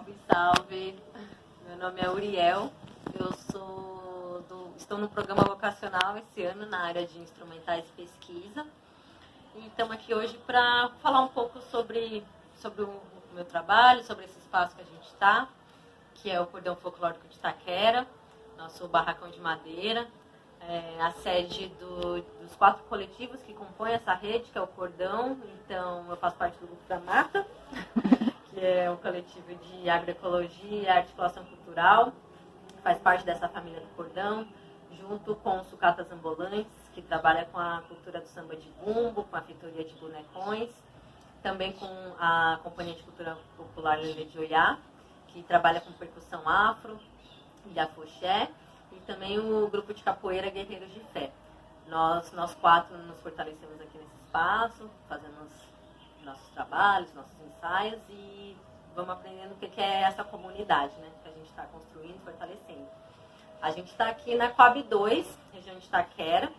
Salve, salve! Meu nome é Uriel, estou no programa vocacional esse ano na área de instrumentais e pesquisa. E estamos aqui hoje para falar um pouco sobre o meu trabalho, sobre esse espaço que a gente está, que é o Cordão Folclórico de Itaquera, nosso barracão de madeira, a sede dos 4 coletivos que compõem essa rede, que é o Cordão. Então, eu faço parte do Grupo da Mata, que é um coletivo de agroecologia e articulação cultural, faz parte dessa família do Cordão, junto com os Sucatas Ambulantes, que trabalha com a cultura do samba de bumbo, com a feitoria de bonecões, também com a Companhia de Cultura Popular Lelê de Oiá, que trabalha com percussão afro e afoxé, e também o grupo de capoeira Guerreiros de Fé. Nós 4 nos fortalecemos aqui nesse espaço, fazemos nossos trabalhos, nossos ensaios e vamos aprendendo o que é essa comunidade, né, que a gente está construindo, fortalecendo. A gente está aqui na Coab 2, região de Itaquera,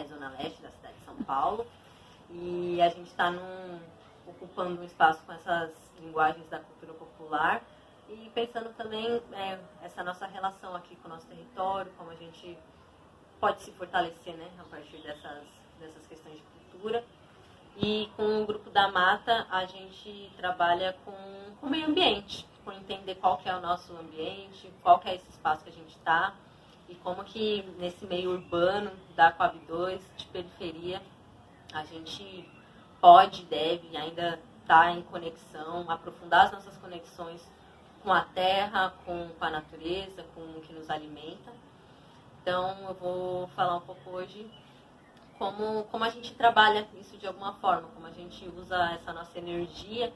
zona leste da cidade de São Paulo, e a gente está ocupando um espaço com essas linguagens da cultura popular e pensando também essa nossa relação aqui com o nosso território, como a gente pode se fortalecer, né, a partir dessas questões de cultura. E com o Grupo da Mata a gente trabalha com o meio ambiente, com entender qual que é o nosso ambiente, qual que é esse espaço que a gente está e como que nesse meio urbano da Coab 2, de periferia, a gente pode, deve ainda estar em conexão, aprofundar as nossas conexões com a terra, com a natureza, com o que nos alimenta. Então eu vou falar um pouco hoje como a gente trabalha isso de alguma forma, como a gente usa essa nossa energia.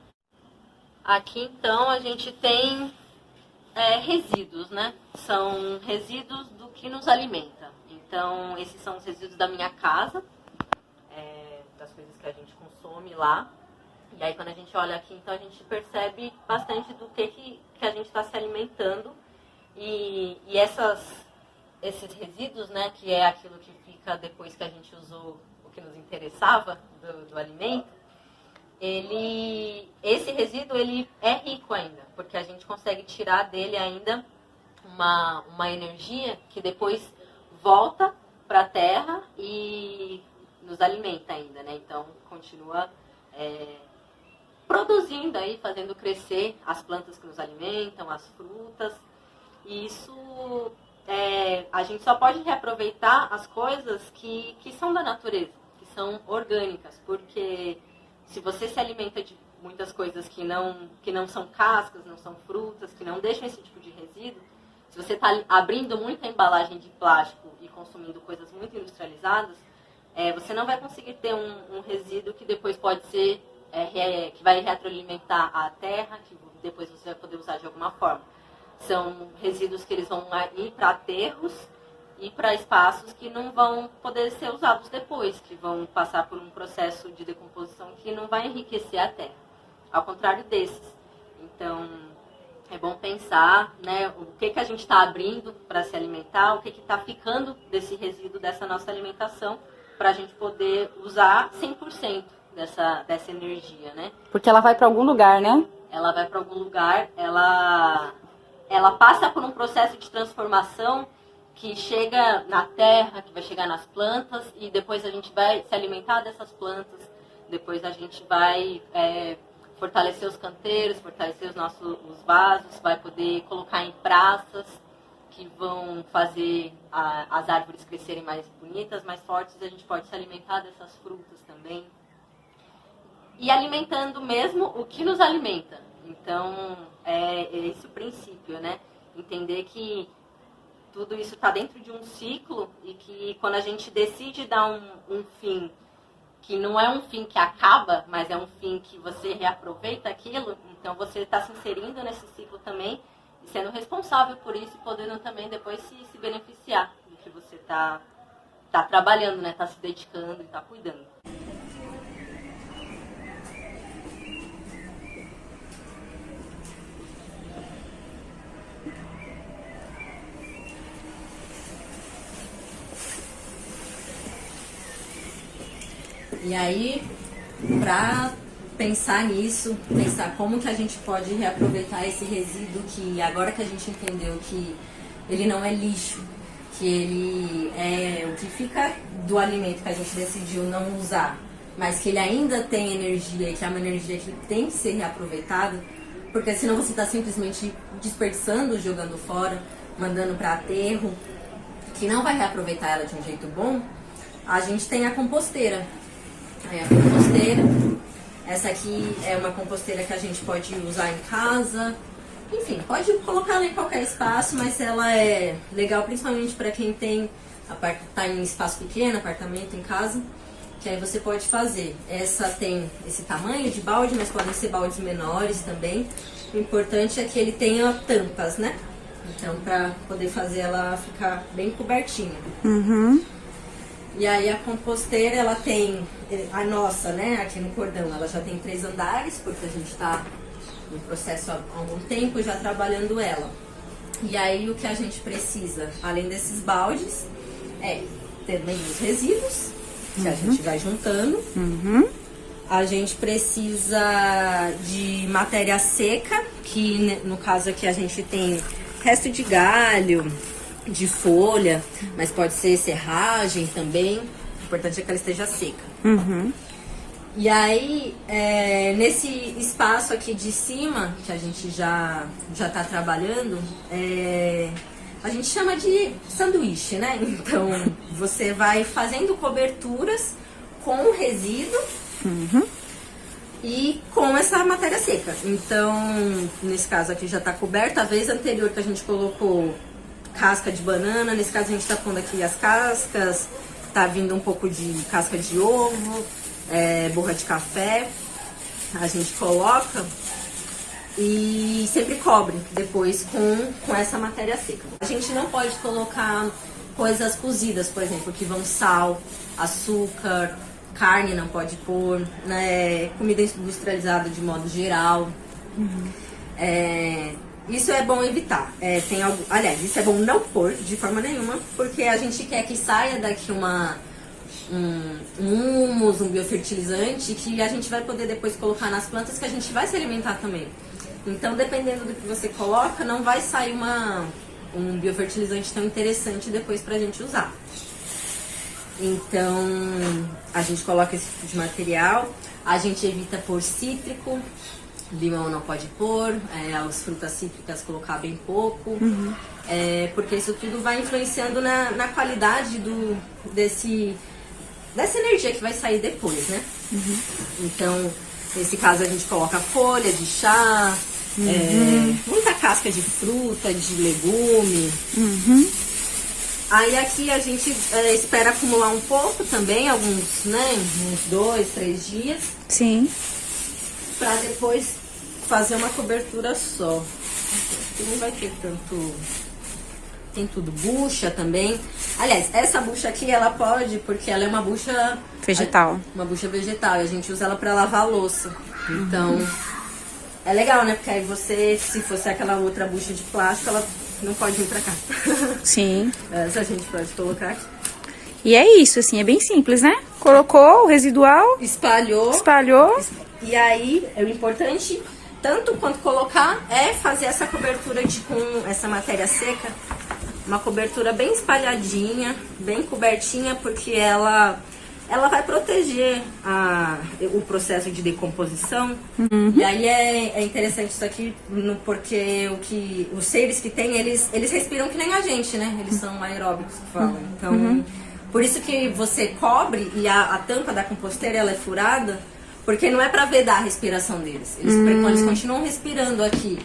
Aqui, então, a gente tem resíduos, né? São resíduos do que nos alimenta. Então, esses são os resíduos da minha casa, das coisas que a gente consome lá. E aí, quando a gente olha aqui, então, a gente percebe bastante do que a gente está se alimentando. E esses resíduos, né, que é aquilo que fica depois que a gente usou o que nos interessava do alimento, esse resíduo ele é rico ainda, porque a gente consegue tirar dele ainda uma energia que depois volta para a terra e nos alimenta ainda, né? Então continua produzindo aí, fazendo crescer as plantas que nos alimentam, as frutas. E isso a gente só pode reaproveitar as coisas que são da natureza, que são orgânicas, porque se você se alimenta de muitas coisas que não são cascas, não são frutas, que não deixam esse tipo de resíduo, se você está abrindo muita embalagem de plástico e consumindo coisas muito industrializadas, você não vai conseguir ter um resíduo que depois pode ser, que vai retroalimentar a terra, que depois você vai poder usar de alguma forma. São resíduos que eles vão ir para aterros e para espaços que não vão poder ser usados depois, que vão passar por um processo de decomposição que não vai enriquecer a terra, ao contrário desses. Então, é bom pensar, né, o que a gente está abrindo para se alimentar, o que está ficando desse resíduo dessa nossa alimentação, para a gente poder usar 100% dessa energia, né? Porque ela vai para algum lugar, né? Ela vai para algum lugar, ela passa por um processo de transformação que chega na terra, que vai chegar nas plantas, e depois a gente vai se alimentar dessas plantas, depois a gente vai fortalecer os canteiros, fortalecer os vasos, vai poder colocar em praças que vão fazer as árvores crescerem mais bonitas, mais fortes, a gente pode se alimentar dessas frutas também. E alimentando mesmo o que nos alimenta. Então, é esse o princípio, né? Entender que tudo isso está dentro de um ciclo e que quando a gente decide dar um fim, que não é um fim que acaba, mas é um fim que você reaproveita aquilo, então você está se inserindo nesse ciclo também e sendo responsável por isso e podendo também depois se beneficiar do que você está trabalhando, né? Está se dedicando e está cuidando. E aí, para pensar nisso, pensar como que a gente pode reaproveitar esse resíduo que agora que a gente entendeu que ele não é lixo, que ele é o que fica do alimento que a gente decidiu não usar, mas que ele ainda tem energia e que é uma energia que tem que ser reaproveitada, porque senão você está simplesmente desperdiçando, jogando fora, mandando para aterro, que não vai reaproveitar ela de um jeito bom. A gente tem a composteira. Aí a composteira, essa aqui é uma composteira que a gente pode usar em casa, enfim, pode colocar ela em qualquer espaço, mas ela é legal principalmente para quem tá em espaço pequeno, apartamento, em casa, que aí você pode fazer. Essa tem esse tamanho de balde, mas podem ser baldes menores também. O importante é que ele tenha tampas, né? Então, para poder fazer ela ficar bem cobertinha. Uhum. E aí a composteira, ela tem, a nossa, né, aqui no cordão, ela já tem 3 andares, porque a gente está no processo há algum tempo já trabalhando ela. E aí o que a gente precisa, além desses baldes, é também os resíduos, que a gente vai juntando. Uhum. A gente precisa de matéria seca, que no caso aqui a gente tem resto de galho, de folha, mas pode ser serragem também. O importante é que ela esteja seca. Uhum. E aí, nesse espaço aqui de cima, que a gente já tá trabalhando, a gente chama de sanduíche, né? Então, você vai fazendo coberturas com resíduo e com essa matéria seca. Então, nesse caso aqui já tá coberto. A vez anterior que a gente colocou casca de banana, nesse caso a gente tá pondo aqui as cascas, tá vindo um pouco de casca de ovo, borra de café, a gente coloca e sempre cobre depois com essa matéria seca. A gente não pode colocar coisas cozidas, por exemplo, que vão sal, açúcar, carne não pode pôr, né? Comida industrializada de modo geral. Isso é bom evitar. Aliás, isso é bom não pôr de forma nenhuma, porque a gente quer que saia daqui um humus, um biofertilizante que a gente vai poder depois colocar nas plantas que a gente vai se alimentar também. Então, dependendo do que você coloca, não vai sair um biofertilizante tão interessante depois pra gente usar. Então, a gente coloca esse tipo de material, a gente evita pôr cítrico, limão não pode pôr, as frutas cítricas colocar bem pouco, porque isso tudo vai influenciando na qualidade dessa energia que vai sair depois, né? Então, nesse caso a gente coloca folha de chá, muita casca de fruta, de legume. Aí aqui a gente espera acumular um pouco também, uns 2, 3 dias. Sim. Pra depois fazer uma cobertura só. Aqui não vai ter tanto... Tem tudo, bucha também. Aliás, essa bucha aqui, ela pode, porque ela é uma bucha... Vegetal. Uma bucha vegetal, e a gente usa ela pra lavar a louça. Então, é legal, né? Porque aí você, se fosse aquela outra bucha de plástico, ela não pode vir pra cá. Sim. Essa a gente pode colocar aqui. E é isso, assim, é bem simples, né? Colocou o residual, Espalhou. E aí, o importante, tanto quanto colocar, é fazer essa cobertura com essa matéria seca. Uma cobertura bem espalhadinha, bem cobertinha, porque ela vai proteger o processo de decomposição. E aí é interessante isso aqui, porque os seres que tem, eles respiram que nem a gente, né? Eles são aeróbicos, que falam. Então, por isso que você cobre e a tampa da composteira ela é furada, porque não é para vedar a respiração deles. Eles continuam respirando aqui,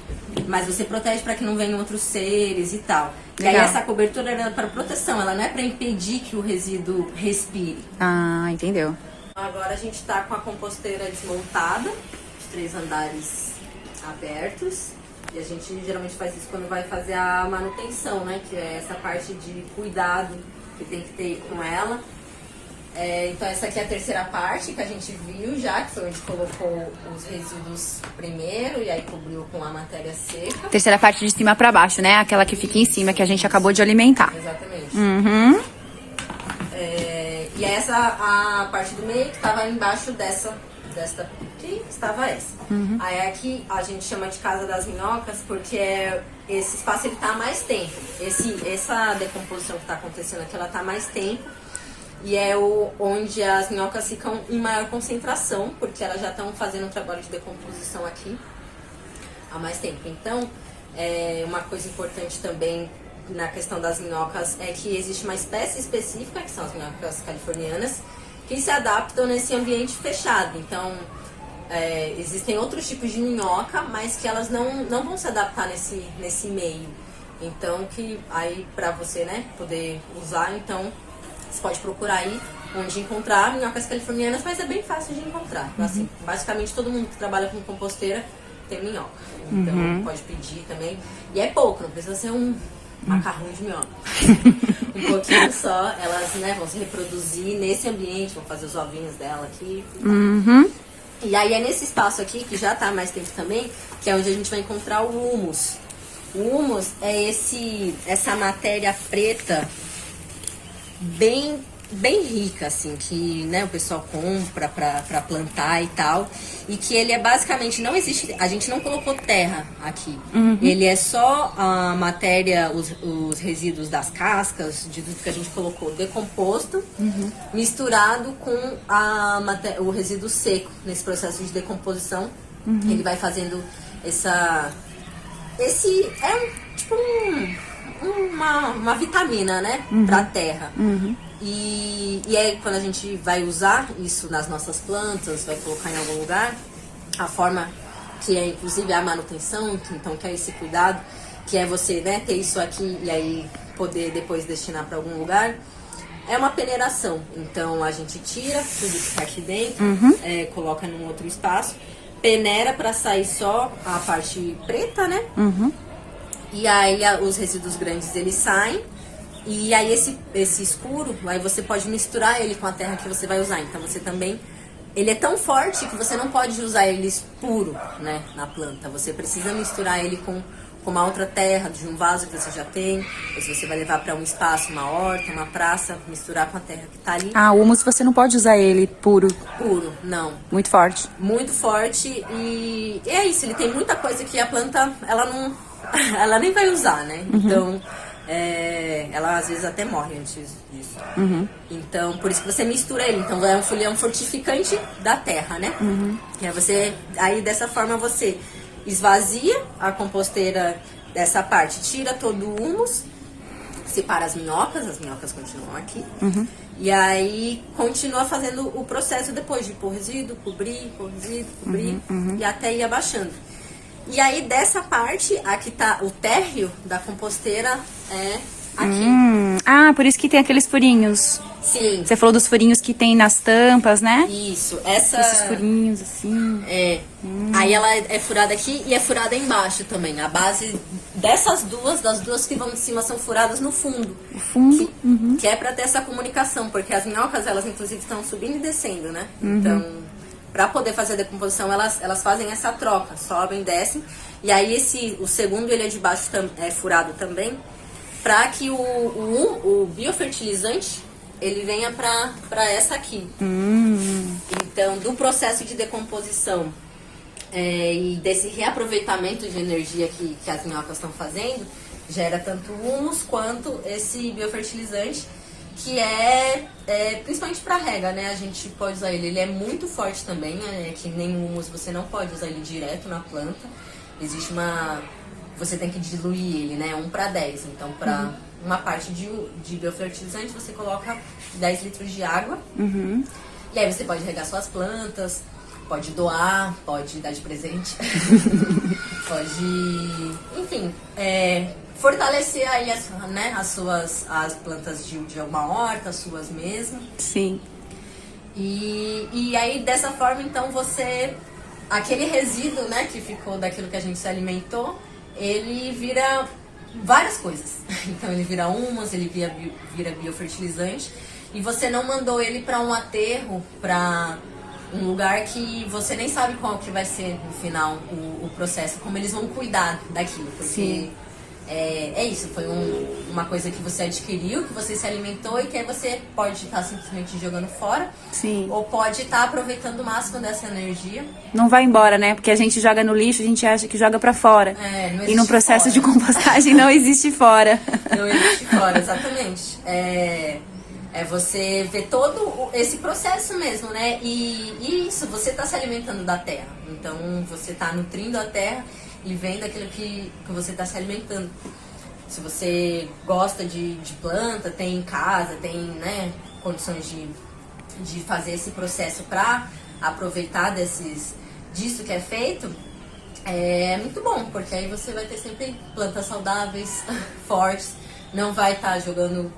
mas você protege para que não venham outros seres e tal. E aí essa cobertura é para proteção, ela não é para impedir que o resíduo respire. Ah, entendeu. Agora a gente está com a composteira desmontada, os 3 andares abertos. E a gente geralmente faz isso quando vai fazer a manutenção, né? Que é essa parte de cuidado que tem que ter com ela. Então essa aqui é a terceira parte que a gente viu já, que foi onde colocou os resíduos primeiro e aí cobriu com a matéria seca. Terceira parte de cima pra baixo, né? Aquela que fica em cima, que a gente acabou de alimentar. Exatamente. Uhum. E essa a parte do meio que estava embaixo dessa desta aqui estava essa. Aí aqui a gente chama de casa das minhocas porque esse espaço ele tá há mais tempo. Essa decomposição que está acontecendo aqui, ela tá há mais tempo. E é onde as minhocas ficam em maior concentração, porque elas já estão fazendo um trabalho de decomposição aqui há mais tempo. Então, uma coisa importante também na questão das minhocas é que existe uma espécie específica, que são as minhocas californianas, que se adaptam nesse ambiente fechado. Então, existem outros tipos de minhoca, mas que elas não vão se adaptar nesse meio. Então, que aí para você, né, poder usar, então você pode procurar aí onde encontrar minhocas californianas, mas é bem fácil de encontrar. Então, assim, basicamente todo mundo que trabalha com composteira tem minhoca. Então, pode pedir também. E é pouco, não precisa ser um macarrão de minhoca. Um pouquinho só, elas, né, vão se reproduzir nesse ambiente, vão fazer os ovinhos dela aqui. E aí é nesse espaço aqui, que já tá há mais tempo também, que é onde a gente vai encontrar o humus. O humus é essa matéria preta bem rica, assim, que, né, o pessoal compra pra plantar e tal. E que ele é basicamente, não existe, a gente não colocou terra aqui. Ele é só a matéria, os resíduos das cascas, de tudo que a gente colocou decomposto, misturado com o resíduo seco. Nesse processo de decomposição, ele vai fazendo uma vitamina, né, pra terra. E aí quando a gente vai usar isso nas nossas plantas, vai colocar em algum lugar, a forma que é inclusive a manutenção, que é esse cuidado, que é você, né, ter isso aqui e aí poder depois destinar para algum lugar, é uma peneiração. Então a gente tira tudo que tá aqui dentro, coloca num outro espaço, peneira para sair só a parte preta, né? E aí os resíduos grandes eles saem. E aí esse escuro, aí você pode misturar ele com a terra que você vai usar. Então você também, ele é tão forte que você não pode usar ele puro, né, na planta. Você precisa misturar ele com uma outra terra, de um vaso que você já tem. Ou se você vai levar para um espaço, uma horta, uma praça, misturar com a terra que tá ali. Ah, o humus você não pode usar ele puro. Puro, não. Muito forte. Muito forte e é isso, ele tem muita coisa que a planta, ela nem vai usar, né? Então, ela às vezes até morre antes disso. Então, por isso que você mistura ele. Então, é um fortificante da terra, né? E aí dessa forma você esvazia a composteira dessa parte, tira todo o humus, separa as minhocas continuam aqui. E aí continua fazendo o processo depois de pôr resíduo, cobrir, e até ir abaixando. E aí dessa parte, aqui tá o térreo da composteira, aqui. Ah, por isso que tem aqueles furinhos. Sim. Você falou dos furinhos que tem nas tampas, né? Isso. Esses furinhos, assim. Aí ela é furada aqui e é furada embaixo também. A base das duas que vão em cima são furadas no fundo. O fundo? Que é pra ter essa comunicação, porque as minhocas, elas inclusive estão subindo e descendo, né? Então, pra poder fazer a decomposição, elas fazem essa troca, sobem, descem. E aí o segundo, ele é de baixo, é furado também, pra que o biofertilizante, ele venha pra essa aqui. Então, do processo de decomposição e desse reaproveitamento de energia que as minhocas estão fazendo, gera tanto o humus quanto esse biofertilizante, que principalmente para rega, né? A gente pode usar ele é muito forte também, que nem o humus você não pode usar ele direto na planta. Existe você tem que diluir ele, né? 1:10. Então, para uma parte de biofertilizante, você coloca 10 litros de água. E aí você pode regar suas plantas, pode doar, pode dar de presente. Pode, enfim, fortalecer aí as plantas de alguma horta, as suas mesmo. Sim. E aí, dessa forma, então, aquele resíduo, né, que ficou daquilo que a gente se alimentou, ele vira várias coisas. Então, ele vira humus, ele vira biofertilizante. E você não mandou ele para um aterro, para um lugar que você nem sabe qual que vai ser no final o processo, como eles vão cuidar daquilo. Porque é isso, foi uma coisa que você adquiriu, que você se alimentou e que aí você pode estar simplesmente jogando fora. Sim. Ou pode estar aproveitando o máximo dessa energia. Não vai embora, né? Porque a gente joga no lixo, a gente acha que joga pra fora. Não e no processo fora. de compostagem não existe fora. Não existe fora, exatamente. É você ver todo esse processo mesmo, né? E isso, você está se alimentando da terra. Então, você está nutrindo a terra e vendo aquilo que você está se alimentando. Se você gosta de planta, tem em casa, tem, né, condições de fazer esse processo para aproveitar disso que é feito, é muito bom, porque aí você vai ter sempre plantas saudáveis, fortes, não vai estar jogando...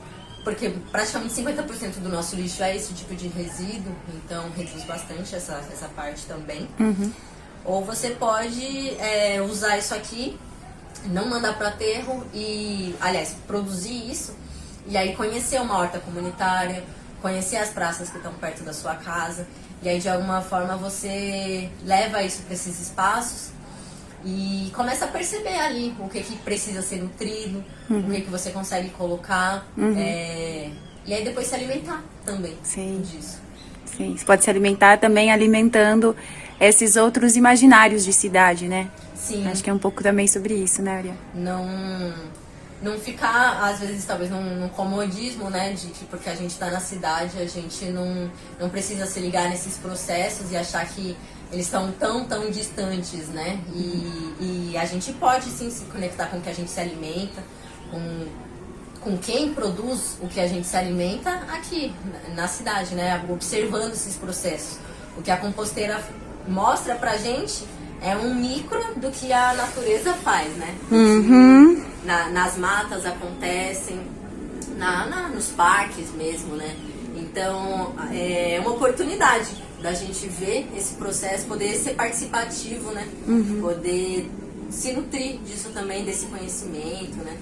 Porque praticamente 50% do nosso lixo é esse tipo de resíduo, então reduz bastante essa parte também. Ou você pode usar isso aqui, não mandar para aterro e, aliás, produzir isso e aí conhecer uma horta comunitária, conhecer as praças que estão perto da sua casa e aí de alguma forma você leva isso para esses espaços e começa a perceber ali o que precisa ser nutrido, o que você consegue colocar, e aí depois se alimentar também disso. Sim, você pode se alimentar também alimentando esses outros imaginários de cidade, né? Sim. Acho que é um pouco também sobre isso, né, Ariel? Não ficar, às vezes, talvez num comodismo, né? Porque a gente tá na cidade, a gente não precisa se ligar nesses processos e achar que eles estão tão distantes, né? E a gente pode sim se conectar com o que a gente se alimenta, com quem produz o que a gente se alimenta aqui na cidade, né? Observando esses processos. O que a composteira mostra pra gente é um micro do que a natureza faz, né? Nas matas acontecem, nos parques mesmo, né? Então, é uma oportunidade da gente ver esse processo, poder ser participativo, né? Poder se nutrir disso também, desse conhecimento, né?